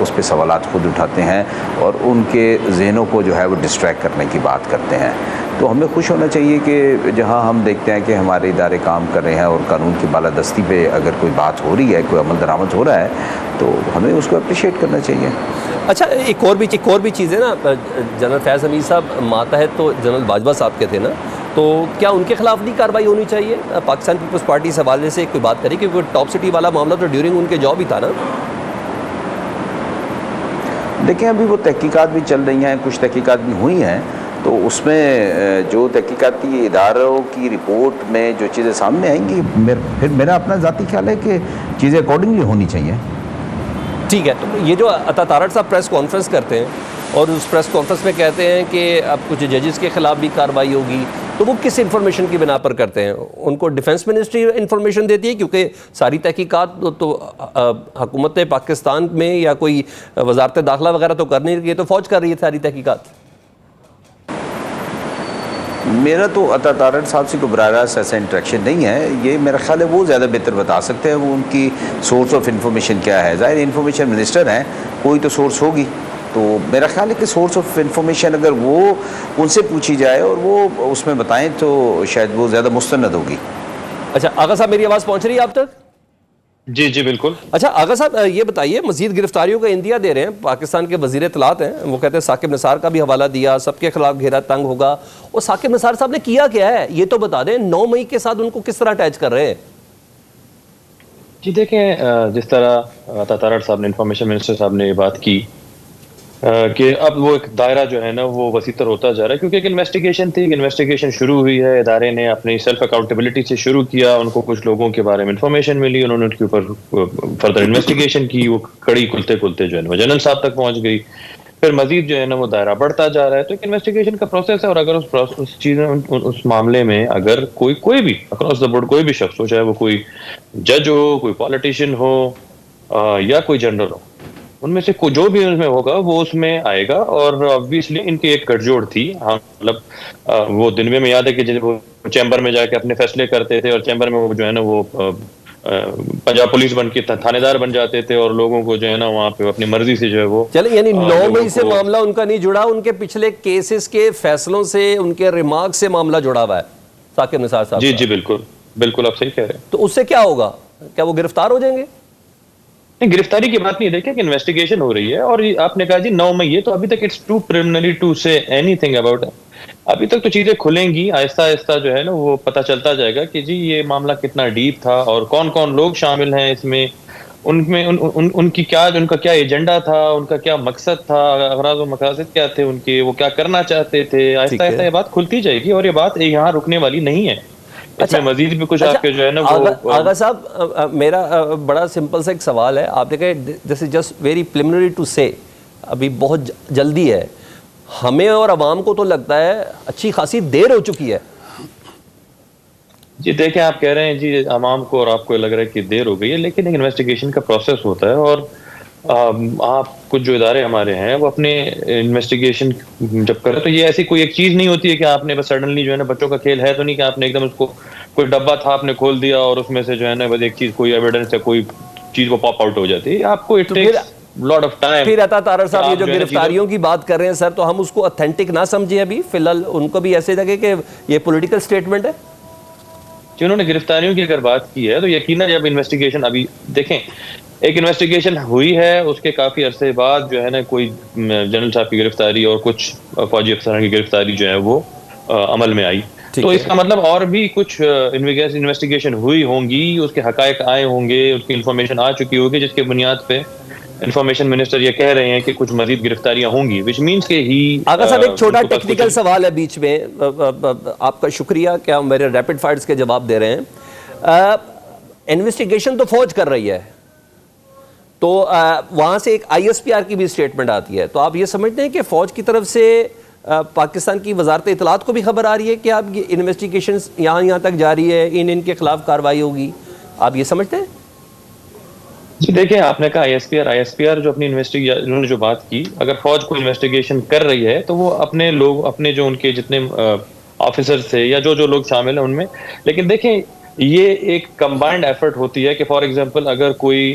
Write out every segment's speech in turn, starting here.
اس پہ سوالات خود اٹھاتے ہیں اور ان کے ذہنوں کو جو ہے وہ ڈسٹریکٹ کرنے کی بات کرتے ہیں. تو ہمیں خوش ہونا چاہیے کہ جہاں ہم دیکھتے ہیں کہ ہمارے ادارے کام کر رہے ہیں اور قانون کی بالادستی پہ اگر کوئی بات ہو رہی ہے, کوئی عمل درآمد ہو رہا ہے, تو ہمیں اس کو اپریشیٹ کرنا چاہیے. اچھا, ایک اور بھی چیز ہے نا, جنرل فیاض حمید صاحب ماتحت تو جنرل باجوہ صاحب کے تھے نا, تو کیا ان کے خلاف نہیں کارروائی ہونی چاہیے؟ پاکستان پیپلز پارٹی اس حوالے سے کوئی بات کری, کیونکہ ٹاپ سٹی والا معاملہ تو ڈیورنگ ان کے جاب ہی تھا نا. دیکھیں ابھی وہ تحقیقات بھی چل رہی ہیں, کچھ تحقیقات بھی ہوئی ہیں, تو اس میں جو تحقیقاتی اداروں کی رپورٹ میں جو چیزیں سامنے آئیں گی, پھر میرا اپنا ذاتی خیال ہے کہ چیزیں اکارڈنگلی ہونی چاہیے. ٹھیک ہے, تو یہ جو عطا تارڑ صاحب پریس کانفرنس کرتے ہیں اور اس پریس کانفرنس میں کہتے ہیں کہ اب کچھ ججز کے خلاف بھی کارروائی ہوگی, تو وہ کس انفارمیشن کی بنا پر کرتے ہیں؟ ان کو ڈیفنس منسٹری انفارمیشن دیتی ہے؟ کیونکہ ساری تحقیقات تو حکومت پاکستان میں یا کوئی وزارت داخلہ وغیرہ تو کر نہیں رہی ہے, تو فوج کر رہی ہے ساری تحقیقات. میرا تو عطا تارڑ صاحب سے کوئی براہ راست ایسا انٹریکشن نہیں ہے. یہ میرا خیال ہے وہ زیادہ بہتر بتا سکتے ہیں, وہ ان کی سورس آف انفارمیشن کیا ہے. ظاہر انفارمیشن منسٹر ہیں, کوئی تو سورس ہوگی, تو میرا خیال ہے کہ سورس آف انفارمیشن اگر وہ ان سے پوچھی جائے اور وہ اس میں بتائیں تو شاید وہ زیادہ مستند ہوگی. اچھا آغا صاحب, میری آواز پہنچ رہی ہے آپ تک؟ جی جی بالکل. اچھا آغا صاحب, یہ بتائیے, مزید گرفتاریوں کا اندیا دے رہے ہیں پاکستان کے وزیر اطلاعات ہیں, وہ کہتے ہیں ثاقب نثار کا بھی حوالہ دیا, سب کے خلاف گھیرا تنگ ہوگا. اور ثاقب نثار صاحب نے کیا کیا ہے یہ تو بتا دیں, 9 مئی کے ساتھ ان کو کس طرح اٹیچ کر رہے ہیں؟ جی دیکھیں, جس طرح عطا تارڑ صاحب نے, انفارمیشن منسٹر صاحب نے یہ بات کی کہ اب وہ ایک دائرہ جو ہے نا وہ وسیع تر ہوتا جا رہا ہے, کیونکہ ایک انویسٹیگیشن تھی, انویسٹیگیشن شروع ہوئی ہے, ادارے نے اپنی سیلف اکاؤنٹیبلٹی سے شروع کیا, ان کو کچھ لوگوں کے بارے میں انفارمیشن ملی, انہوں نے ان کے اوپر فردر انویسٹیگیشن کی, وہ کڑی کھلتے کھلتے جو ہے وہ جنرل صاحب تک پہنچ گئی, پھر مزید جو ہے نا وہ دائرہ بڑھتا جا رہا ہے. تو ایک انویسٹیگیشن کا پروسیس ہے, اور اگر اس چیز اس معاملے میں اگر کوئی بھی اکراس دا بورڈ کوئی بھی شخص ہو, چاہے وہ کوئی جج ہو, کوئی پالیٹیشین ہو یا کوئی جنرل ہو, ان میں سے جو بھی ان میں ہوگا وہ اس میں آئے گا. اور obviously ان کی ایک گٹھ جوڑ تھی, ہاں مطلب وہ دن میں یاد ہے کہ جب وہ چیمبر میں جا کے اپنے فیصلے کرتے تھے, اور چیمبر میں وہ جو ہے نا وہ پنجاب پولیس بن کے تھانے دار بن جاتے تھے, اور لوگوں کو جو ہے نا وہاں پہ اپنی مرضی سے جو ہے وہ چلے, یعنی 9 مئی سے معاملہ ان کا نہیں جڑا, ان کے پچھلے کیسز کے فیصلوں سے, ان کے ریمارک سے معاملہ جڑا ہوا ہے ثاقب نثار صاحب. جی جی بالکل بالکل, آپ صحیح کہہ رہے ہیں. تو اس سے کیا ہوگا؟ کیا وہ گرفتار ہو جائیں گے؟ گرفتاری کی بات نہیں, دیکھیں کہ انویسٹیگیشن ہو رہی ہے, اور آپ نے کہا جی 9 مئی, تو ابھی تک اٹس ٹو پریلیمنری ٹو سے اینی تھنگ اباؤٹ. ابھی تک تو چیزیں کھلیں گی, آہستہ آہستہ جو ہے نا وہ پتہ چلتا جائے گا کہ جی یہ معاملہ کتنا ڈیپ تھا, اور کون کون لوگ شامل ہیں اس میں, ان کی کیا, ان کا کیا ایجنڈا تھا, ان کا کیا مقصد تھا, اغراض و مقاصد کیا تھے ان کے, وہ کیا کرنا چاہتے تھے. آہستہ آہستہ یہ بات کھلتی جائے گی, اور یہ بات یہاں رکنے والی نہیں ہے. اس میں مزید بھی کچھ آپ کے جو ہے نا وہ. آغا صاحب, میرا بڑا سمپل سا ایک سوال ہے, آپ نے کہا this is just very preliminary to سے, ابھی بہت جلدی ہے, ہمیں اور عوام کو تو لگتا ہے اچھی خاصی دیر ہو چکی ہے. جی دیکھیں, آپ کہہ رہے ہیں جی عوام کو اور آپ کو لگ رہا ہے کہ دیر ہو گئی ہے, لیکن ایک انویسٹیگیشن کا پروسیس ہوتا ہے, اور آپ کچھ جو ادارے ہمارے ہیں وہ اپنے انویسٹیگیشن جب کریں تو یہ ایسی کوئی ایک چیز نہیں ہوتی ہے کہ آپ نے بس سڈنلی جو ہے نا, بچوں کا کھیل ہے تو نہیں کہ آپ نے ایک دم اس کو کوئی ڈبہ تھا آپ نے کھول دیا اور اس میں سے جو ہے نا بس ایک چیز, کوئی ایویڈنس یا کوئی چیز وہ پاپ آؤٹ ہو جاتی ہے. آپ کو it takes lot of time. پھر عطا تارڑ صاحب یہ جو گرفتاریوں کی بات کر رہے ہیں سر, تو ہم اس کو اتھینٹک نہ سمجھیں ابھی فی الحال, ان کو بھی ایسے لگے کہ یہ پولیٹیکل سٹیٹمنٹ ہے؟ جنہوں نے گرفتاریوں کی اگر بات کی ہے تو یقیناً جب انویسٹیگیشن, ابھی دیکھیں ایک انویسٹیگیشن ہوئی ہے, اس کے کافی عرصے بعد جو ہے نا کوئی جنرل صاحب کی گرفتاری اور کچھ فوجی افسران کی گرفتاری جو ہے وہ عمل میں آئی, تو اس کا مطلب اور بھی کچھ انویسٹیگیشن ہوئی ہوں گی, اس کے حقائق آئے ہوں گے, اس کی انفارمیشن آ چکی ہوگی, جس کے بنیاد پہ انفارمیشن منسٹر یہ کہہ رہے ہیں کہ کچھ مزید گرفتاریاں ہوں گی, وچ مینس کہ ہی. آغا صاحب ایک چھوٹا ٹیکنیکل سوال ہے بیچ میں, آپ کا شکریہ کہ آپ میرے ریپڈ فائرز کے جواب دے رہے ہیں. انویسٹیگیشن تو فوج کر رہی ہے, تو وہاں سے ایک آئی ایس پی آر کی بھی اسٹیٹمنٹ آتی ہے, تو آپ یہ سمجھتے ہیں کہ فوج کی طرف سے پاکستان کی وزارت اطلاعات کو بھی خبر آ رہی ہے کہ آپ یہ انویسٹیگیشن یہاں تک جاری ہے, ان کے خلاف کارروائی ہوگی, آپ یہ سمجھتے ہیں؟ جی دیکھیں, آپ نے کہا آئی ایس پی آر جو اپنی انہوں نے جو بات کی, اگر فوج کو انویسٹیگیشن کر رہی ہے تو وہ اپنے لوگ, اپنے جو ان کے جتنے آفیسر تھے یا جو لوگ شامل ہیں ان میں, لیکن دیکھیں یہ ایک کمبائنڈ ایفرٹ ہوتی ہے کہ فار ایگزامپل اگر کوئی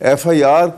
FIR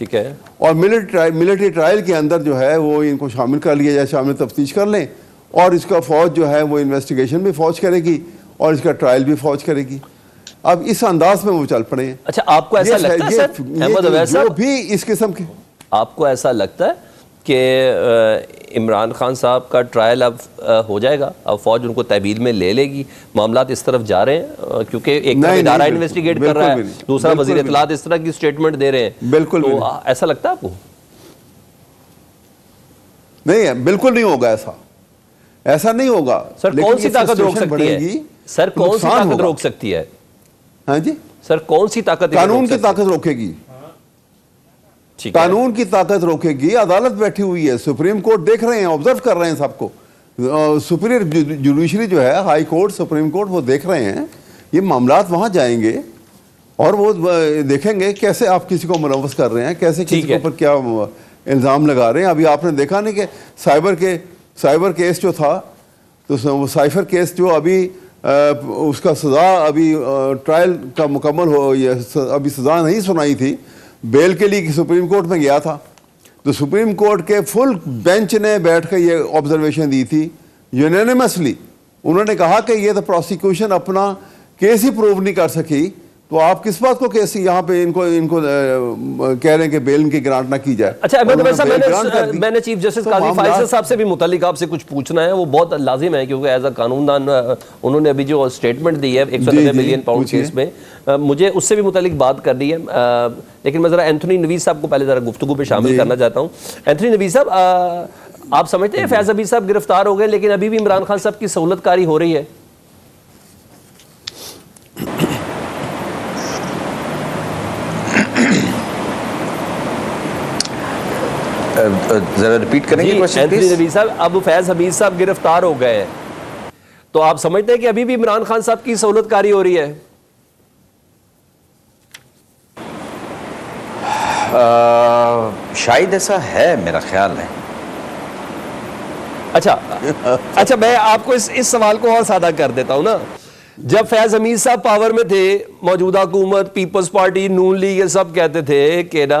ٹھیک ہے. اور ملٹری ٹرائل کے اندر جو ہے وہ ان کو شامل کر لیا جائے, شامل تفتیش کر لیں, اور اس کا فوج جو ہے وہ انویسٹیگیشن بھی فوج کرے گی اور اس کا ٹرائل بھی فوج کرے گی. اب اس انداز میں وہ چل پڑے ہیں. اچھا آپ کو ایسا لگتا ہے سر احمد عبید جو صاحب, بھی اس قسم کے, آپ کو ایسا لگتا ہے کہ عمران خان صاحب کا ٹرائل اب ہو جائے گا, اب فوج ان کو تحویل میں لے لے گی, معاملات اس طرف جا رہے ہیں کیونکہ ایک طرف ادارہ انویسٹیگیٹ کر رہا ہے, دوسرا وزیر اطلاعات اس طرح کی سٹیٹمنٹ دے رہے ہیں, بالکل ایسا لگتا ہے آپ کو؟ نہیں ہے, بالکل نہیں ہوگا ایسا نہیں ہوگا. سر کون سی طاقت روک سکتی ہے؟ سر کون سی طاقت روک سکتی ہے؟ ہاں جی, سر کون سی طاقت؟ قانون کی طاقت روکے گی, قانون کی طاقت روکے گی. عدالت بیٹھی ہوئی ہے, سپریم کورٹ دیکھ رہے ہیں, آبزرو کر رہے ہیں سب کو. سپیریئر جوڈیشری جو ہے, ہائی کورٹ, سپریم کورٹ, وہ دیکھ رہے ہیں. یہ معاملات وہاں جائیں گے اور وہ دیکھیں گے کیسے آپ کسی کو ملوث کر رہے ہیں, کیسے کسی کے اوپر کیا الزام لگا رہے ہیں. ابھی آپ نے دیکھا نہیں کہ سائبر کیس جو تھا, تو وہ سائفر کیس جو ابھی اس کا سزا ابھی ٹرائل کا مکمل ہو, ابھی سزا نہیں سنائی تھی, بیل کے لیے سپریم کورٹ میں گیا تھا, تو سپریم کورٹ کے فل بینچ نے بیٹھ کر یہ آبزرویشن دی تھی یونینیمسلی. انہوں نے کہا کہ یہ تو پروسیکیوشن اپنا کیس ہی پروو نہیں کر سکی, تو آپ کس بات کو کیس یہاں پہ ان کو کہہ رہے ہیں کہ بیل کی گرانٹ نہ کی جائے. اچھا احمد عبید صاحب, میں نے چیف جسٹس قاضی فائصل صاحب سے بھی متعلق آپ سے کچھ پوچھنا ہے, وہ بہت لازم ہے کیونکہ ایز اے قانون دان انہوں نے ابھی جو اسٹیٹمنٹ دی ہے 190 ملین پاؤنڈ کیس میں, مجھے اس سے بھی متعلق بات کرنی ہے. لیکن میں ذرا اینتھونی نویز صاحب کو پہلے ذرا گفتگو پہ شامل کرنا چاہتا ہوں. اینتھونی نویز صاحب, آپ سمجھتے ہیں فیض حمید صاحب گرفتار ہو گئے لیکن ابھی بھی عمران خان صاحب کی سہولت کاری ہو رہی ہے؟ ذرا ریپیٹ کریں گے کوسچن اینتھونی پلیز. نویز صاحب, اب فیض حمید صاحب گرفتار ہو گئے ہیں, تو آپ سمجھتے ہیں کہ ابھی بھی عمران خان صاحب کی سہولت کاری ہو رہی ہے؟ شاید ایسا ہے, میرا خیال ہے. اچھا میں آپ کو اس سوال کو اور سادہ کر دیتا ہوں نا. جب فیض حمید صاحب پاور میں تھے, موجودہ حکومت, پیپلز پارٹی, نون لیگ, یہ سب کہتے تھے کہ نا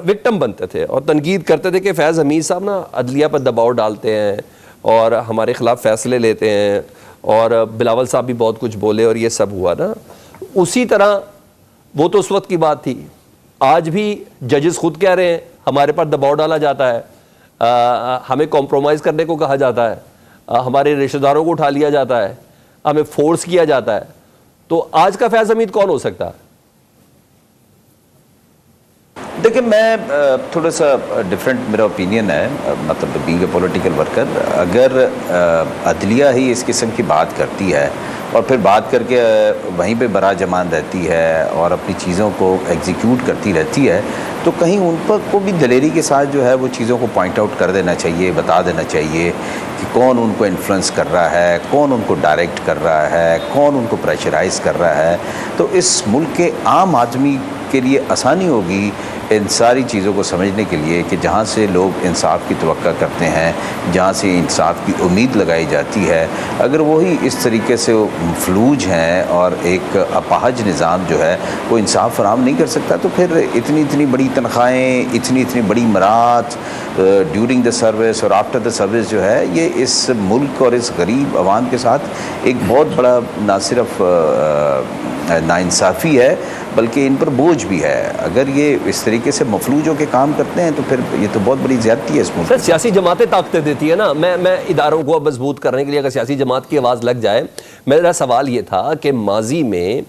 وکٹم بنتے تھے اور تنقید کرتے تھے کہ فیض حمید صاحب نا عدلیہ پر دباؤ ڈالتے ہیں اور ہمارے خلاف فیصلے لیتے ہیں, اور بلاول صاحب بھی بہت کچھ بولے اور یہ سب ہوا نا. اسی طرح وہ تو اس وقت کی بات تھی, آج بھی ججز خود کہہ رہے ہیں ہمارے پر دباؤ ڈالا جاتا ہے, ہمیں کمپرومائز کرنے کو کہا جاتا ہے, ہمارے رشتہ داروں کو اٹھا لیا جاتا ہے, ہمیں فورس کیا جاتا ہے. تو آج کا فیض حمید کون ہو سکتا ہے؟ دیکھیں, میں تھوڑا سا ڈفرینٹ میرا اوپینین ہے, مطلب بینگ اے پولیٹیکل ورکر, اگر عدلیہ ہی اس قسم کی بات کرتی ہے اور پھر بات کر کے وہیں پہ برا جمان رہتی ہے اور اپنی چیزوں کو ایگزیکیوٹ کرتی رہتی ہے, تو کہیں ان پر کو بھی دلیری کے ساتھ جو ہے وہ چیزوں کو پوائنٹ آؤٹ کر دینا چاہیے, بتا دینا چاہیے کہ کون ان کو انفلوئنس کر رہا ہے, کون ان کو ڈائریکٹ کر رہا ہے, کون ان کو پریشرائز کر رہا ہے. تو اس ملک کے عام آدمی کے لیے آسانی ہوگی ان ساری چیزوں کو سمجھنے کے لیے کہ جہاں سے لوگ انصاف کی توقع کرتے ہیں, جہاں سے انصاف کی امید لگائی جاتی ہے, اگر وہی اس طریقے سے فلوج ہیں اور ایک اپاہج نظام جو ہے وہ انصاف فراہم نہیں کر سکتا, تو پھر اتنی بڑی تنخواہیں, اتنی بڑی مرات ڈیورنگ دا سروس اور آفٹر دا سروس جو ہے, یہ اس ملک اور اس غریب عوام کے ساتھ ایک بہت بڑا نہ صرف ناانصافی ہے بلکہ ان پر بوجھ بھی ہے. اگر یہ اس طریقے سے مفلوج ہو کے کام کرتے ہیں تو پھر یہ تو بہت بڑی زیادتی ہے اس ملک میں. سیاسی جماعتیں طاقتیں دیتی ہیں نا, میں اداروں کو مضبوط کرنے کے لیے اگر سیاسی جماعت کی آواز لگ جائے. میرا سوال یہ تھا کہ ماضی میں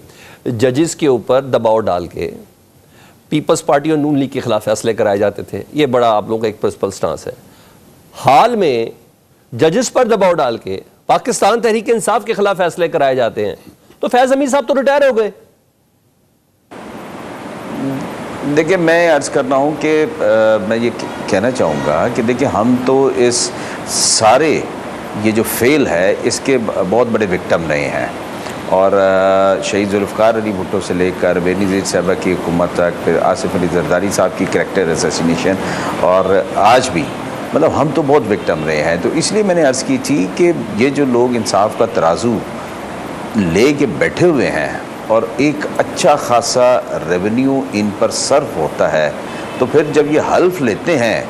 ججز کے اوپر دباؤ ڈال کے پیپلز پارٹی اور نون لیگ کے خلاف فیصلے کرائے جاتے تھے, یہ بڑا آپ لوگوں کا ایک پرنسپل سٹانس ہے. حال میں ججز پر دباؤ ڈال کے پاکستان تحریک انصاف کے خلاف فیصلے کرائے جاتے ہیں, تو فیض حمید صاحب تو ریٹائر ہو گئے. دیکھیں, میں عرض کر رہا ہوں کہ میں یہ کہنا چاہوں گا کہ دیکھیں, ہم تو اس سارے یہ جو فیل ہے اس کے بہت بڑے وکٹم رہے ہیں, اور شہید ذوالفقار علی بھٹو سے لے کر بے نظیر صاحبہ کی حکومت تک, پھر آصف علی زرداری صاحب کی کریکٹر اسیسینیشن, اور آج بھی مطلب ہم تو بہت وکٹم رہے ہیں. تو اس لیے میں نے عرض کی تھی کہ یہ جو لوگ انصاف کا ترازو لے کے بیٹھے ہوئے ہیں اور ایک اچھا خاصا ریونیو ان پر صرف ہوتا ہے, تو پھر جب یہ حلف لیتے ہیں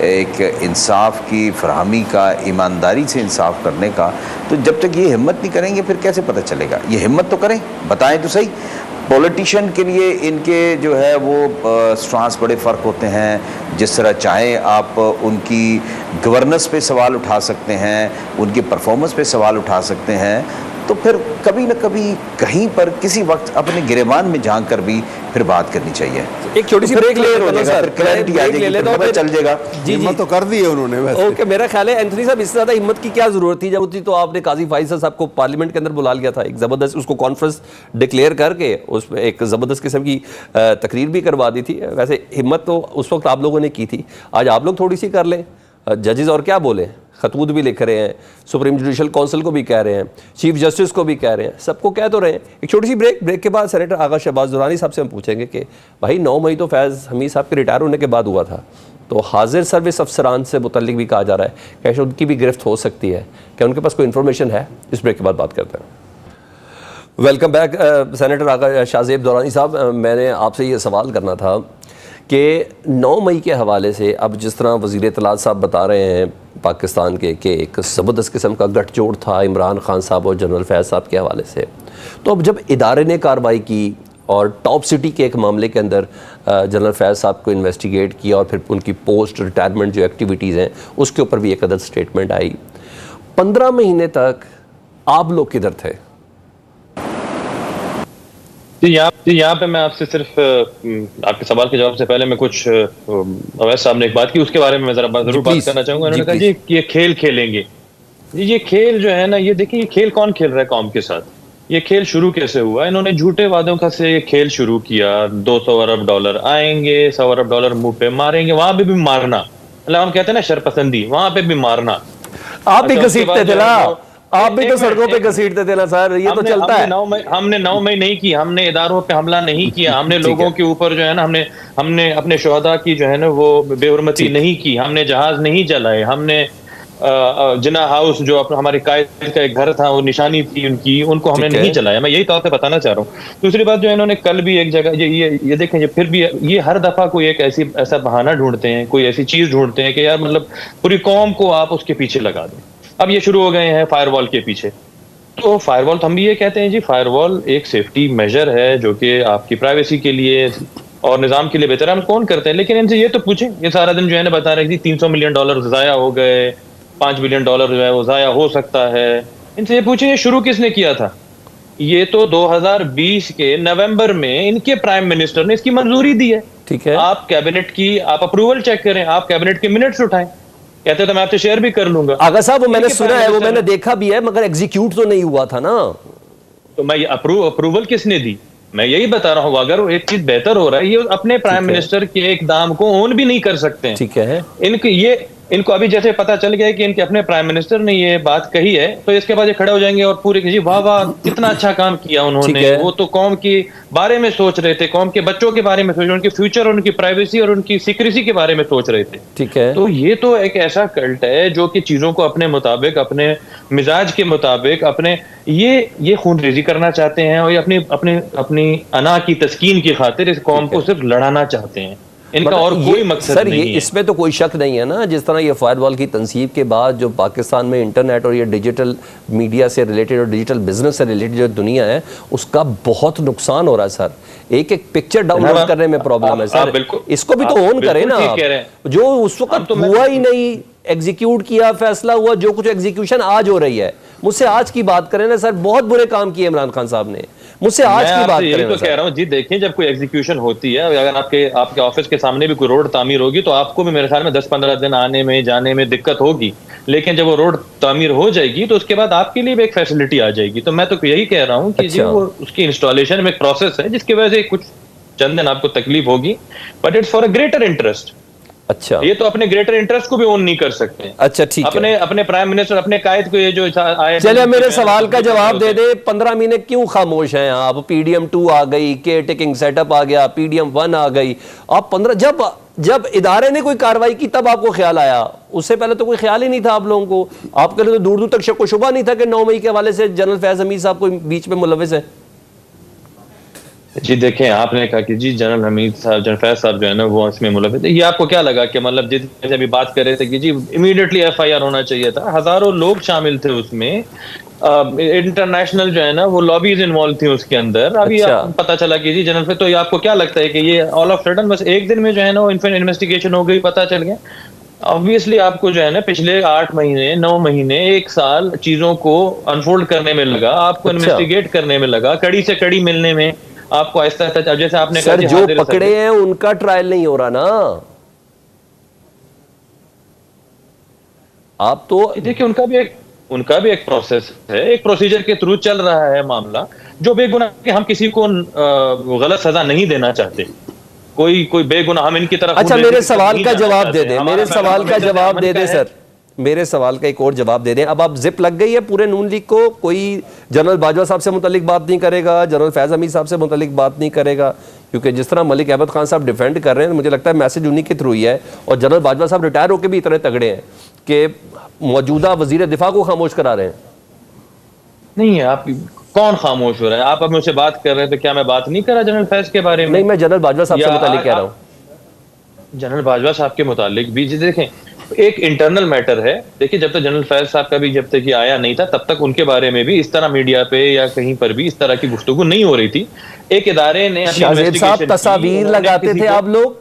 ایک انصاف کی فراہمی کا، ایمانداری سے انصاف کرنے کا، تو جب تک یہ ہمت نہیں کریں گے پھر کیسے پتہ چلے گا؟ یہ ہمت تو کریں، بتائیں تو صحیح۔ پولیٹیشین کے لیے ان کے جو ہے وہ سٹانس بڑے فرق ہوتے ہیں، جس طرح چاہیں آپ ان کی گورننس پہ سوال اٹھا سکتے ہیں، ان کی پرفارمنس پہ سوال اٹھا سکتے ہیں، تو پھر کبھی نہ کبھی کہیں پر کسی وقت اپنے گریبان میں جھانک کر بھی پھر بات کرنی چاہیے۔ ایک چھوٹی سی بریک لے سر، کلیئرٹی آ جائے گی، پھر پتہ چل جائے گا۔ جی ہمت تو کر دی ہے انہوں نے ویسے۔ اوکے، میرا خیال ہے اینتھنی صاحب اس سے زیادہ ہمت کی کیا ضرورت تھی؟ جب ہوتی تو آپ نے قاضی فائز صاحب کو پارلیمنٹ کے اندر بلا لیا تھا، ایک زبردست اس کو کانفرنس ڈکلیئر کر کے اس میں ایک زبردست قسم کی تقریر بھی کروا دی تھی۔ ویسے ہمت تو اس وقت آپ لوگوں نے کی تھی، آج آپ لوگ تھوڑی سی کر لیں۔ ججز اور کیا بولیں، خطوط بھی لکھ رہے ہیں، سپریم جوڈیشل کونسل کو بھی کہہ رہے ہیں، چیف جسٹس کو بھی کہہ رہے ہیں، سب کو کہہ تو رہے ہیں۔ ایک چھوٹی سی بریک کے بعد سینیٹر آغا شہباز درانی صاحب سے ہم پوچھیں گے کہ بھائی 9 مئی تو فیض حمید صاحب کے ریٹائر ہونے کے بعد ہوا تھا، تو حاضر سروس افسران سے متعلق بھی کہا جا رہا ہے کہ ان کی بھی گرفت ہو سکتی ہے، کیا ان کے پاس کوئی انفارمیشن ہے؟ اس بریک کے بعد بات کرتے ہیں۔ ویلکم بیک سینیٹر آغا شاہ زیب درانی صاحب، میں نے آپ سے یہ سوال کرنا تھا کہ 9 مئی کے حوالے سے اب جس طرح وزیر اطلاعات صاحب بتا رہے ہیں پاکستان کے کہ ایک زبردست قسم کا گٹھ جوڑ تھا عمران خان صاحب اور جنرل فیض صاحب کے حوالے سے، تو اب جب ادارے نے کارروائی کی اور ٹاپ سٹی کے ایک معاملے کے اندر جنرل فیض صاحب کو انویسٹیگیٹ کیا اور پھر ان کی پوسٹ ریٹائرمنٹ جو ایکٹیویٹیز ہیں اس کے اوپر بھی ایک عدد سٹیٹمنٹ آئی، 15 مہینے تک آپ لوگ کدھر تھے؟ یہاں پہ میں آپ سے صرف آپ کے سوال کے جواب سے پہلے میں کچھ اویس صاحب نے ایک بات کی اس کے بارے میں ذرا ضرور بات کرنا چاہوں گا۔ انہوں نے کہا جی یہ کھیل کھیلیں گے، جی یہ کھیل جو ہے نا، یہ دیکھیں یہ کھیل کون کھیل رہا ہے قوم کے ساتھ؟ یہ کھیل شروع کیسے ہوا؟ انہوں نے جھوٹے وعدوں کا سے یہ کھیل شروع کیا، 200 ارب ڈالر آئیں گے، 100 ارب ڈالر منہ پہ ماریں گے، وہاں پہ بھی مارنا، مطلب ہم کہتے ہیں نا شرپسندی، وہاں پہ بھی مارنا۔ آپ بھی گھسیٹتے تھے نا، آپ بھی تو سڑکوں پہ گھسیٹتے تھے نا سر، یہ تو چلتا ہے۔ ہم نے 9 مئی نہیں کی، ہم نے اداروں پہ حملہ نہیں کیا، ہم نے لوگوں کے اوپر جو ہے نا ہم نے اپنے شہداء کی جو ہے نا وہ بے حرمتی نہیں کی، ہم نے جہاز نہیں جلائے، ہم نے جناح ہاؤس جو ہمارے قائد کا ایک گھر تھا وہ نشانی تھی ان کی، ان کو ہم نے نہیں جلایا۔ میں یہی طور سے بتانا چاہ رہا ہوں۔ دوسری بات جو انہوں نے کل بھی ایک جگہ یہ دیکھیں، یہ پھر بھی یہ ہر دفعہ کوئی ایک ایسا بہانہ ڈھونڈتے ہیں، کوئی ایسی چیز ڈھونڈتے ہیں کہ یار مطلب پوری قوم کو آپ اس کے پیچھے لگا دیں۔ اب یہ شروع ہو گئے ہیں فائر وال کے پیچھے، تو فائر وال تو ہم بھی یہ کہتے ہیں جی، فائر وال ایک سیفٹی میجر ہے جو کہ آپ کی پرائیویسی کے لیے اور نظام کے لیے بہتر ہے، ہم کون کرتے ہیں؟ لیکن ان سے یہ تو پوچھیں، یہ سارا دن جو ہے نا بتا رہے تھے 300 ملین ڈالر ضائع ہو گئے، 5 بلین ڈالر جو ہے وہ ضائع ہو سکتا ہے، ان سے یہ پوچھیں یہ شروع کس نے کیا تھا؟ یہ تو 2020 کے نومبر میں ان کے پرائم منسٹر نے اس کی منظوری دی ہے۔ ٹھیک ہے، آپ کیبنٹ کی آپ اپروول چیک کریں، آپ کیبنٹ کے منٹس اٹھائیں، کہتے تو میں آپ سے شیئر بھی کر لوں گا۔ آغا صاحب وہ میں نے سنا ہے، وہ میں نے دیکھا بھی ہے، مگر ایگزیکیوٹ تو نہیں ہوا تھا نا۔ تو میں یہ اپروول کس نے دی؟ میں یہی بتا رہا ہوں، اگر ایک چیز بہتر ہو رہا ہے، یہ اپنے پرائم منسٹر کے اقدام کو اون بھی نہیں کر سکتے ہیں۔ ٹھیک ہے، ان کو ابھی جیسے پتا چل گیا کہ ان کے اپنے پرائم منسٹر نے یہ بات کہی ہے، تو اس کے بعد یہ کھڑے ہو جائیں گے اور پورے جی واہ واہ کتنا اچھا کام کیا انہوں نے، وہ تو قوم کے بارے میں سوچ رہے تھے، قوم کے بچوں کے بارے میں سوچ رہے تھے، ان کے فیوچر، ان کی پرائیویسی اور ان کی سیکریسی کے بارے میں سوچ رہے تھے۔ ٹھیک ہے، تو یہ تو ایک ایسا کلٹ ہے جو کہ چیزوں کو اپنے مطابق، اپنے مزاج کے مطابق، اپنے یہ خون ریزی کرنا چاہتے ہیں اور یہ اپنی انا کی تسکین کی خاطر اس قوم کو صرف لڑانا چاہتے ہیں، ان کا اور کوئی مقصد نہیں ہے۔ اس میں تو کوئی شک نہیں ہے نا، جس طرح یہ فائر وال کی تنصیب کے بعد جو پاکستان میں انٹرنیٹ اور یہ ڈیجیٹل میڈیا سے ریلیٹڈ اور ڈیجیٹل بزنس سے ریلیٹڈ جو دنیا ہے اس کا بہت نقصان ہو رہا ہے سر۔ ایک پکچر ڈاؤن لوڈ کرنے میں پرابلم ہے سر، اس کو بھی تو اون کریں نا آپ، جو اس وقت ہوا ہی نہیں، ایگزیکیوٹ کیا، فیصلہ ہوا، جو کچھ ایگزیکیوشن آج ہو رئی ہے، مجھ سے آج کی بات کریں نا سر، بہت برے کام کیے عمران خان صاحب نے، مجھ سے آج کی بات کریں نا سر۔ کہہ رہا ہوں جی، دیکھیں جب کوئی ایگزیکیوشن ہوتی ہے، اگر آپ کے آفس کے سامنے بھی کوئی روڈ تعمیر ہوگی تو آپ کو بھی میرے خیال میں 10-15 دن آنے میں جانے میں دقت ہوگی، لیکن جب وہ روڈ تعمیر ہو جائے گی تو اس کے بعد آپ کے لیے بھی ایک فیسلٹی آ جائے گی۔ تو میں تو یہی کہہ رہا ہوں کہ جی وہ اس کی انسٹالیشن میں ایک پروسیس ہے جس کی وجہ سے کچھ چند دن آپ کو تکلیف ہوگی، but it's for a greater interest. اچھا، یہ تو اپنے گریٹر انٹرسٹ کو بھی اون نہیں کر سکتے۔ اچھا ٹھیک ہے، اپنے پرائم منسٹر، اپنے قائد کو یہ جو آئے، چلے میرے سوال کا جواب دے دے، 15 مہینے کیوں خاموش ہیں آپ؟ پی ڈی ایم 2 آ گئی، کیئر ٹیکنگ سیٹ اپ آ گیا، پی ڈی ایم 1 آ گئی، آپ 15 جب ادارے نے کوئی کارروائی کی تب آپ کو خیال آیا، اس سے پہلے تو کوئی خیال ہی نہیں تھا آپ لوگوں کو؟ آپ کے لیے تو دور دور تک شک و شبہ نہیں تھا کہ 9 مئی کے حوالے سے جنرل فیض حمید صاحب کوئی بیچ میں ملوث ہے؟ جی دیکھیں، آپ نے کہا کہ جی جنرل حمید صاحب، جنرل فیض صاحب جو ہے نا وہ اس میں ملوث تھے. یہ آپ کو کیا لگا کہ مطلب جیسے ابھی بات کر رہے تھے کہ جی امیڈیٹلی ایف آئی آر ہونا چاہیے تھا؟ ہزاروں لوگ شامل تھے اس میں، انٹرنیشنل جو ہے نا وہ لابیز انوالو تھی اس کے اندر. ابھی اچھا. پتا چلا کہ جی جنرل فیض، تو یہ آپ کو کیا لگتا ہے کہ یہ آل آف سڈن بس ایک دن میں جو ہے نا وہ انویسٹیگیشن ہو گئی، پتا چل گیا؟ آبویسلی آپ کو جو ہے نا پچھلے 8 مہینے 9 مہینے 1 سال چیزوں کو انفولڈ کرنے میں لگا، آپ کو اچھا انویسٹیگیٹ کرنے میں لگا، کڑی سے کڑی ملنے میں آپ کو آہستہ آہستہ. جیسے آپ نے کہا سر جی جو حاضر پکڑے ہیں ان کا ٹرائل نہیں ہو رہا نا. آپ تو دیکھیں ان کا بھی ایک پروسیس ہے، ایک پروسیجر کے تھرو چل رہا ہے معاملہ. جو بے گناہ کہ ہم کسی کو غلط سزا نہیں دینا چاہتے، کوئی بے گناہ ہم ان کی طرف. اچھا میرے سوال کا جواب دے دیں، میرے سوال کا جواب دے دیں سر، میرے سوال کا ایک اور جواب دے دیں. اب آپ زپ لگ گئی ہے پورے نون لیگ کو، کوئی جنرل باجوہ صاحب سے متعلق بات نہیں کرے گا، جنرل فیض حمید صاحب سے متعلق بات نہیں کرے گا، کیونکہ جس طرح ملک احمد خان صاحب ڈیفینڈ کر رہے ہیں مجھے لگتا ہے میسج انہی کے تھرو ہی ہے. اور جنرل باجوہ صاحب ریٹائر ہو کے بھی اتنے تگڑے ہیں کہ موجودہ وزیر دفاع کو خاموش کرا رہے ہیں. نہیں ہے. آپ کون خاموش ہو رہا ہے؟ آپ اب مجھ سے بات کر رہے ہیں تو کیا میں بات نہیں کر رہا جنرل فیض کے بارے میں؟ نہیں، میں جنرل باجوہ صاحب سے متعلق کہہ رہا ہوں. جنرل باجوہ صاحب کے متعلق بھی جی دیکھیں ایک انٹرنل میٹر ہے. دیکھیں جب تک جنرل فیض صاحب کا بھی جب تک یہ آیا نہیں تھا تب تک ان کے بارے میں بھی اس طرح میڈیا پہ یا کہیں پر بھی اس طرح کی گفتگو نہیں ہو رہی تھی. ایک ادارے نے شاہ زیب صاحب تصاویر لگاتے تھے آپ لوگ،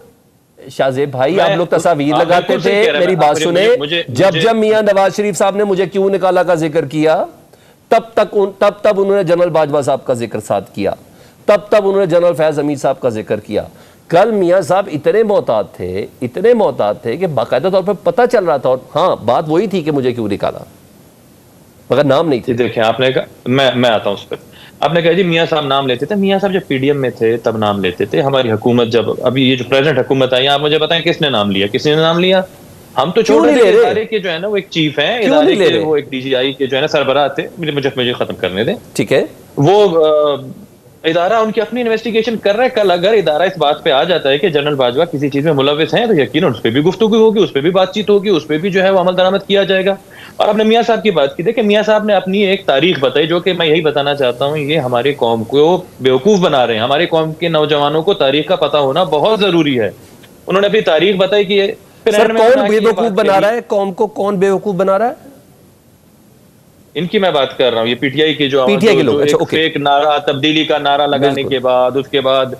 شاہ زیب بھائی آپ لوگ تصاویر لگاتے تھے. میری بات سنیں، جب میاں نواز شریف صاحب نے مجھے کیوں نکالا کا ذکر کیا تب انہوں نے جنرل باجوہ صاحب کا ذکر ساتھ کیا، تب انہوں نے جنرل فیض حمید صاحب کا ذکر کیا. کل میاں صاحب اتنے محتاط تھے کہ باقاعدہ طور پر پتہ چل رہا تھا. اور ہاں بات وہی تھی کہ مجھے کیوں نکالا، مگر نام نہیں تھے. دیکھیں آپ نے کہا میں آتا ہوں اس پر. آپ نے کہا جی میاں صاحب نام لیتے تھے. میاں صاحب جب پی ڈی ایم میں تھے تب نام لیتے تھے. ہماری حکومت جب ابھی یہ جو پریزنٹ حکومت آئی، آپ مجھے بتائیں کس نے نام لیا؟ کسی نے نام لیا؟ ہم تو چھوڑ رہے تھے. ادارے کے جو ہے نا وہ ایک چیف ہیں، ادارے کے وہ ایک ڈی جی آئی کے جو ہے نا سربراہ تھے. مجھے ختم کرنے دیں. ٹھیک ہے، وہ ادارہ ان کی اپنی انویسٹیگیشن کر رہا ہے. کل اگر ادارہ اس بات پہ آ جاتا ہے کہ جنرل باجوہ کسی چیز میں ملوث ہیں تو یقیناً اس پہ بھی گفتگو ہوگی، اس پہ بھی بات چیت ہوگی، اس پہ بھی جو ہے وہ عمل درآمد کیا جائے گا. اور آپ نے میاں صاحب کی بات کی. دیکھیں میاں صاحب نے اپنی ایک تاریخ بتائی جو کہ میں یہی بتانا چاہتا ہوں، یہ ہماری قوم کو بیوقوف بنا رہے ہیں. ہماری قوم کے نوجوانوں کو تاریخ کا پتہ ہونا بہت ضروری ہے. انہوں نے اپنی تاریخ بتائی کہ سر کون بیوقوف بنا رہا ہے قوم کو؟ کون بیوقوف بنا رہا ہے؟ ان کی میں بات کر رہا ہوں. یہ پی ٹی آئی کے جو ایک نعرہ تبدیلی کا نعرہ لگانے کے بعد اس کے بعد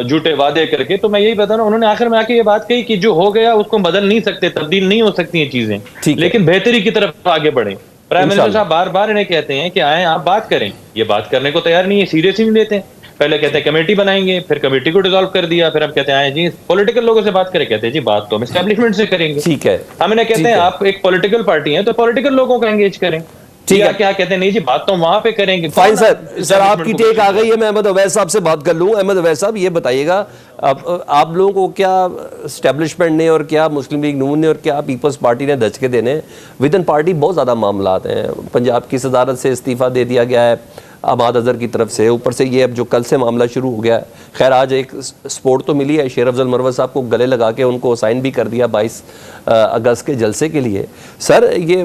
جھوٹے وعدے کر کے، تو میں یہی بتا رہا ہوں انہوں نے آخر میں آ کے یہ بات کہی کہ جو ہو گیا اس کو بدل نہیں سکتے، تبدیل نہیں ہو سکتی ہیں چیزیں، لیکن بہتری کی طرف آگے بڑھیں. پرائم منسٹر صاحب بار بار انہیں کہتے ہیں کہ آئیں آپ بات کریں. یہ بات کرنے کو تیار نہیں ہے، سیریس ہی نہیں لیتے. پہلے کہتے ہیں کمیٹی بنائیں گے، پھر کمیٹی کو ڈیزالو کر دیا، پھر ہم کہتے ہیں آئیں جی پولیٹیکل لوگوں سے بات کریں. کہتے ہیں جی بات تو ہم اسٹیبلشمنٹ سے کریں گے. ٹھیک ہے، ہم انہیں کہتے ہیں آپ ایک پولیٹیکل پارٹی ہیں تو پولیٹیکل لوگوں کو انگیج کریں. کیا کہتے ہیں نہیں جی بات تو وہاں پہ کریں گے. فائن سر آپ کی ٹیک آ گئی ہے. میں احمد اویس صاحب سے بات کر لوں. احمد اویس صاحب یہ بتائیے گا آپ لوگوں کو کیا اسٹیبلشمنٹ نے اور کیا مسلم لیگ نون نے اور کیا پیپلز پارٹی نے دھچکے دینے؟ ود ان پارٹی بہت زیادہ معاملات ہیں. پنجاب کی صدارت سے استعفیٰ دے دیا گیا ہے احمد اظہر کی طرف سے، اوپر سے یہ اب جو کل سے معاملہ شروع ہو گیا ہے. خیر آج ایک سپورٹ تو ملی ہے، شیر افضل مروت صاحب کو گلے لگا کے ان کو سائن بھی کر دیا 22 اگست کے جلسے کے لیے. سر یہ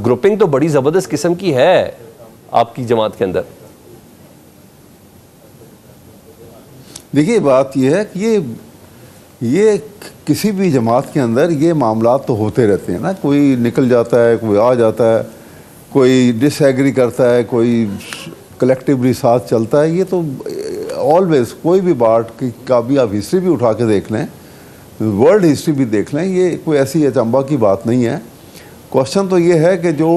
گروپنگ تو بڑی زبردست قسم کی ہے آپ کی جماعت کے اندر. دیکھیے بات یہ ہے کہ یہ کسی بھی جماعت کے اندر یہ معاملات تو ہوتے رہتے ہیں نا. کوئی نکل جاتا ہے، کوئی آ جاتا ہے، کوئی ڈس ایگری کرتا ہے، کوئی کلیکٹیولی ساتھ چلتا ہے. یہ تو آلویز کوئی بھی بات کا بھی آپ ہسٹری بھی اٹھا کے دیکھ لیں، ورلڈ ہسٹری بھی دیکھ لیں، یہ کوئی ایسی اچنبھا کی بات نہیں ہے. کوشچن تو یہ ہے کہ جو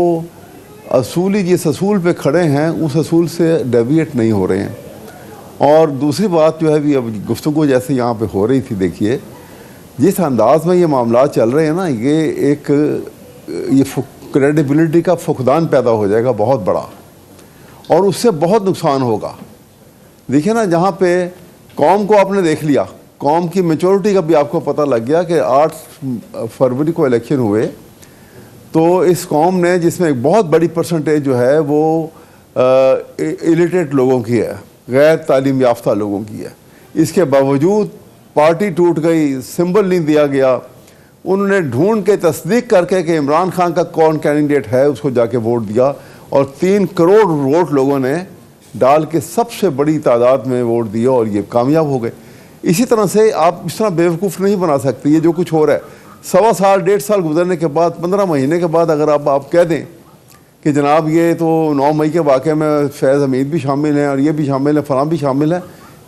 اصولی جس اصول پہ کھڑے ہیں اس اصول سے ڈیویٹ نہیں ہو رہے ہیں. اور دوسری بات جو ہے بھی اب گفتگو جیسے یہاں پہ ہو رہی تھی، دیکھیے جس انداز میں یہ معاملات چل رہے ہیں نا، یہ کریڈیبلٹی کا فقدان پیدا ہو جائے گا بہت بڑا، اور اس سے بہت نقصان ہوگا. دیکھیے نا جہاں پہ قوم کو آپ نے دیکھ لیا، قوم کی میچورٹی کا بھی آپ کو پتہ لگ گیا کہ 8 فروری کو الیکشن ہوئے تو اس قوم نے، جس میں ایک بہت بڑی پرسنٹیج جو ہے وہ الیٹریٹ لوگوں کی ہے، غیر تعلیم یافتہ لوگوں کی ہے، اس کے باوجود پارٹی ٹوٹ گئی، سمبل نہیں دیا گیا. انہوں نے ڈھونڈ کے تصدیق کر کے کہ عمران خان کا کون کینڈیڈیٹ ہے اس کو جا کے ووٹ دیا، اور 3 کروڑ ووٹ لوگوں نے ڈال کے سب سے بڑی تعداد میں ووٹ دیے اور یہ کامیاب ہو گئے. اسی طرح سے آپ اس طرح بیوقوف نہیں بنا سکتے. یہ جو کچھ ہو رہا ہے 1.25 سال 1.5 سال گزرنے کے بعد 15 مہینے کے بعد اگر آپ کہہ دیں کہ جناب یہ تو 9 مئی کے واقعے میں فیض حمید بھی شامل ہیں اور یہ بھی شامل ہے فلاں بھی شامل ہے,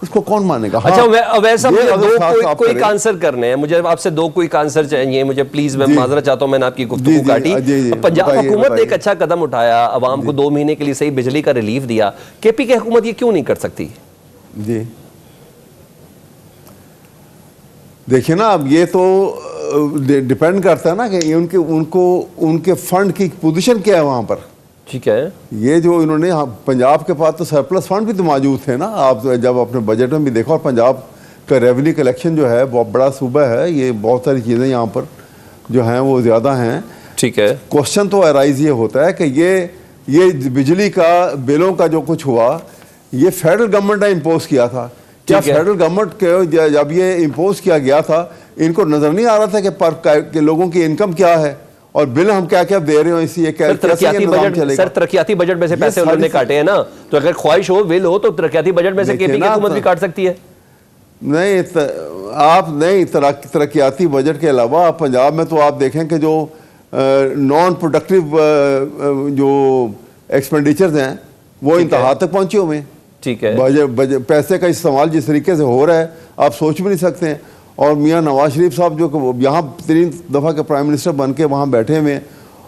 اس کو کون مانے گا؟ اچھا ویسا دو کوئک آنسر کرنے ہیں, مجھے آپ سے 2 کوئک آنسر چاہیے مجھے پلیز. میں معذرت چاہتا ہوں میں نے آپ کی گفتگو کاٹی. پنجاب حکومت نے ایک اچھا قدم اٹھایا, عوام کو 2 مہینے کے لیے صحیح بجلی کا ریلیف دیا. کے پی کی حکومت یہ کیوں نہیں کر سکتی؟ جی دیکھیں نا, اب یہ تو ڈیپینڈ کرتا ہے نا کہ ان کے فنڈ کی پوزیشن کیا ہے وہاں پر. ٹھیک ہے, یہ جو انہوں نے پنجاب کے پاس تو سرپلس فنڈ بھی تو موجود تھے نا. آپ جب اپنے بجٹ میں بھی دیکھو, اور پنجاب کا ریونیو کلیکشن جو ہے بہت بڑا صوبہ ہے, یہ بہت ساری چیزیں یہاں پر جو ہیں وہ زیادہ ہیں. ٹھیک ہے, کوشچن تو ارائز یہ ہوتا ہے کہ یہ بجلی کا بلوں کا جو کچھ ہوا یہ فیڈرل گورنمنٹ نے امپوز کیا تھا. کیا فیڈرل گورنمنٹ کے جب یہ امپوز کیا گیا تھا ان کو نظر نہیں آ رہا تھا کہ لوگوں کی انکم کیا ہے اور بل ہم کیا کیا دے رہے ہیں؟ اسی ترقیاتی بجٹ میں سے پیسے انہوں نے کاٹے ہیں نا, تو اگر خواہش ہو ول ہو تو ترقیاتی بجٹ میں سے کے پی کی حکومت بھی کاٹ سکتی ہے. نہیں آپ نہیں, ترقیاتی بجٹ کے علاوہ پنجاب میں تو آپ دیکھیں کہ جو نان پروڈکٹیو جو ایکسپینڈیچرز ہیں وہ انتہا تک پہنچے ہوئے ہیں. ٹھیک ہے, پیسے کا استعمال جس طریقے سے ہو رہا ہے آپ سوچ بھی نہیں سکتے ہیں. اور میاں نواز شریف صاحب جو یہاں 3 دفعہ کے پرائم منسٹر بن کے وہاں بیٹھے ہوئے ہیں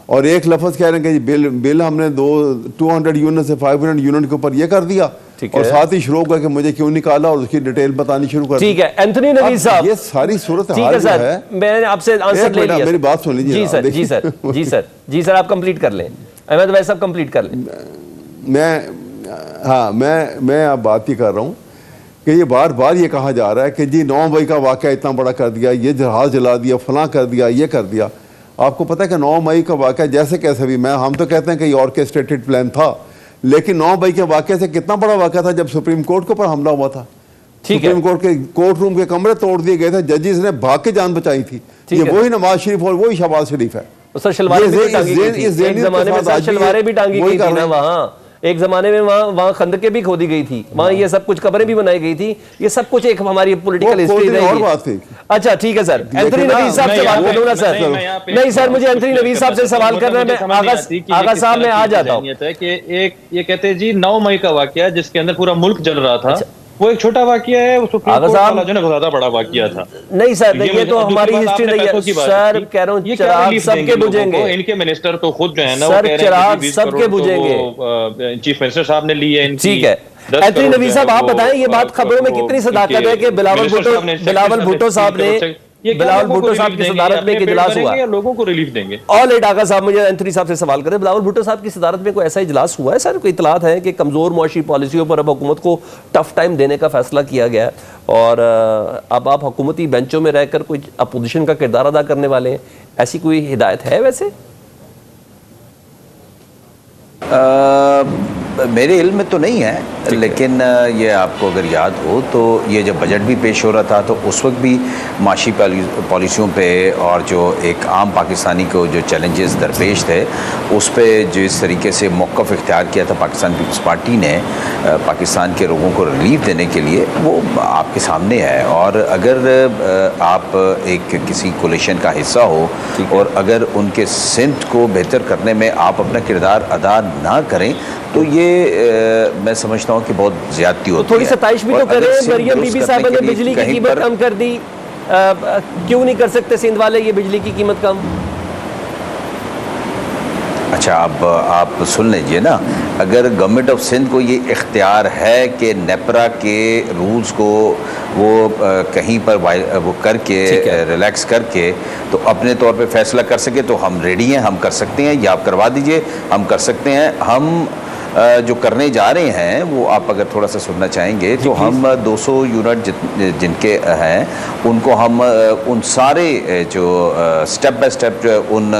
اور ایک لفظ کہہ رہے ہیں کہ بل ہم نے 200 یونٹ سے 500 یونٹ کے اوپر یہ کر دیا, اور ساتھ ہی شروع کر کے مجھے کیوں نکالا اور اس کی ڈیٹیل بتانی شروع کر دی. ٹھیک ہے اینتھونی نوید صاحب, یہ ساری صورت حال جو ہے, میں نے آپ سے آنسر لے لیا. میری بات سن لیجیے. جی سر آپ کمپلیٹ کر لیں. احمد بھائی صاحب کمپلیٹ کر لیں. میں اب بات ہی کر رہا ہوں کہ یہ بار بار یہ کہا جا رہا ہے کہ جی 9 مئی کا واقعہ اتنا بڑا کر دیا, یہ جہاز جلا دیا, فلاں کر دیا, یہ کر دیا. آپ کو پتہ ہے کہ 9 مئی کا واقعہ جیسے کیسے بھی, ہم تو کہتے ہیں کہ یہ آرکیسٹریٹڈ پلان تھا, لیکن 9 مئی کے واقعے سے کتنا بڑا واقعہ تھا جب سپریم کورٹ کے اوپر حملہ ہوا تھا. سپریم کورٹ کے کورٹ روم کے کمرے توڑ دیے گئے تھے, ججز نے بھاگ کے جان بچائی تھی. یہ وہی نواز شریف اور وہی شہباز شریف ہے. شلواریں بھی ٹانگی گئی تھی نا وہاں, ایک زمانے میں وہاں خندقیں بھی کھودی گئی تھی, وہاں یہ سب کچھ قبریں بھی بنائی گئی تھی. یہ سب کچھ ایک ہماری پولیٹیکل ہسٹری رہی ہے. اچھا ٹھیک ہے سر, اینتھونی نوید صاحب سے بات کروں نا سر. نہیں سر, مجھے اینتھونی نوید صاحب سے سوال کرنا ہے. میں آغا صاحب میں آ جاتا ہوں کہ ایک یہ کہتے ہیں جی 9 مئی کا واقعہ جس کے اندر پورا ملک جل رہا تھا, وہ ایک چھوٹا واقعہ ہے, وہ سپریم کورٹ والا جو ہے نا زیادہ بڑا واقعہ تھا. نہیں سر, یہ تو ہماری ہسٹری رہی ہے سر. کہہ رہا ہوں چراغ سب کے بجھیں گے. ان کے منسٹر تو خود جو ہے نا سر چراغ سب کے بجھیں گے. چیف منسٹر صاحب نے لی ہے. ٹھیک ہے, اینتھونی نوید صاحب آپ بتائیں یہ بات خبروں میں کتنی صداقت ہے کہ بلاول بھٹو صاحب نے کی صدارت میں ایک اجلاس ہوا, لوگوں کو ریلیف دیں گے. آل ایٹ آغا صاحب مجھے اینتھونی صاحب سے سوال کریں, بلاول بھٹو صاحب کی صدارت میں کوئی ایسا اجلاس ہوا ہے سر؟ کوئی اطلاعات ہیں کہ کمزور معاشی پالیسیوں پر اب حکومت کو ٹف ٹائم دینے کا فیصلہ کیا گیا ہے اور اب آپ حکومتی بینچوں میں رہ کر کوئی اپوزیشن کا کردار ادا کرنے والے ہیں, ایسی کوئی ہدایت ہے ویسے؟ میرے علم میں تو نہیں ہے, لیکن یہ آپ کو اگر یاد ہو تو یہ جب بجٹ بھی پیش ہو رہا تھا تو اس وقت بھی معاشی پالیسیوں پہ اور جو ایک عام پاکستانی کو جو چیلنجز درپیش تھے اس پہ جس طریقے سے موقف اختیار کیا تھا پاکستان پیپلز پارٹی نے پاکستان کے لوگوں کو ریلیف دینے کے لیے, وہ آپ کے سامنے ہے. اور اگر آپ ایک کسی کولیشن کا حصہ ہو اور اگر ان کے سمت کو بہتر کرنے میں آپ اپنا کردار ادا نہ کریں تو یہ میں سمجھتا ہوں کہ بہت زیادتی ہوتی ہے. تھوڑی ستائش بھی تو کریں, مریم بی بی صاحبہ نے بجلی کی قیمت کم کر دی, کیوں نہیں کر سکتے سندھ والے یہ بجلی کی قیمت کم؟ اچھا اب آپ سن لیجئے نا, اگر گورنمنٹ آف سندھ کو یہ اختیار ہے کہ نیپرا کے رولز کو وہ کہیں پر وہ کر کے ریلیکس کر کے تو اپنے طور پہ فیصلہ کر سکے تو ہم ریڈی ہیں, ہم کر سکتے ہیں, یا آپ کروا دیجئے, ہم کر سکتے ہیں. ہم جو کرنے جا رہے ہیں وہ آپ اگر تھوڑا سا سننا چاہیں گے تو ہم 200 یونٹ جن کے ہیں ان کو ہم ان سارے جو سٹیپ بائی سٹیپ ان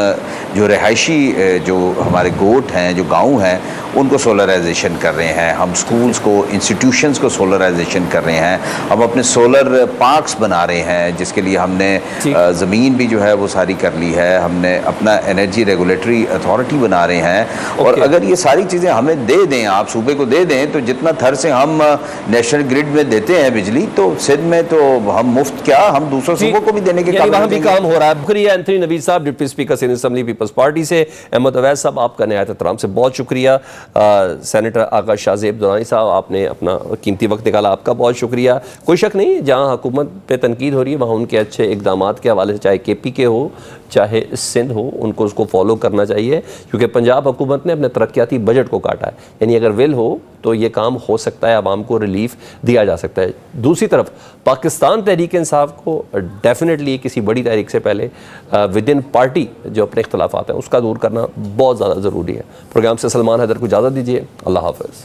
جو رہائشی جو ہمارے گوٹ ہیں, جو گاؤں ہیں, ان کو سولرائزیشن کر رہے ہیں. ہم سکولز کو, انسٹیٹیوشنز کو سولرائزیشن کر رہے ہیں. ہم اپنے سولر پارکس بنا رہے ہیں جس کے لیے ہم نے زمین بھی جو ہے وہ ساری کر لی ہے. ہم نے اپنا انرجی ریگولیٹری اتھارٹی بنا رہے ہیں. اور اگر یہ ساری چیزیں ہمیں دے دیں, آپ صوبے کو دے دیں, تو جتنا تھر سے ہم نیشنل گریڈ میں دیتے ہیں بجلی, تو سندھ میں تو ہم مفت کیا, ہم دوسروں صوبوں کو بھی دینے کے یعنی وہاں قابل بھی نہیں ہیں. کام ہو رہا ہے. شکریہ اینتھنی نوید صاحب, deputy speaker senate assembly Peoples Party سے. احمد اویس صاحب, آپ کا نہایت احترام سے بہت شکریہ. سینیٹر آغا شاہ زیب درانی صاحب, آپ نے اپنا قیمتی وقت نکالا, آپ کا بہت شکریہ. کوئی شک نہیں, جہاں حکومت پہ تنقید ہو رہی ہے وہاں ان کے اچھے اقدامات کے حوالے سے, چاہے کے پی کے ہو چاہے سندھ ہو, ان کو اس کو فالو کرنا چاہیے, کیونکہ پنجاب حکومت نے اپنے ترقیاتی بجٹ کو کاٹا ہے. یعنی اگر ول ہو تو یہ کام ہو سکتا ہے, عوام کو ریلیف دیا جا سکتا ہے. دوسری طرف پاکستان تحریک انصاف کو ڈیفینیٹلی کسی بڑی تحریک سے پہلے ود ان پارٹی جو اپنے اختلافات ہیں اس کا دور کرنا بہت زیادہ ضروری ہے. پروگرام سے سلمان حیدر کو اجازت دیجیے. اللہ حافظ.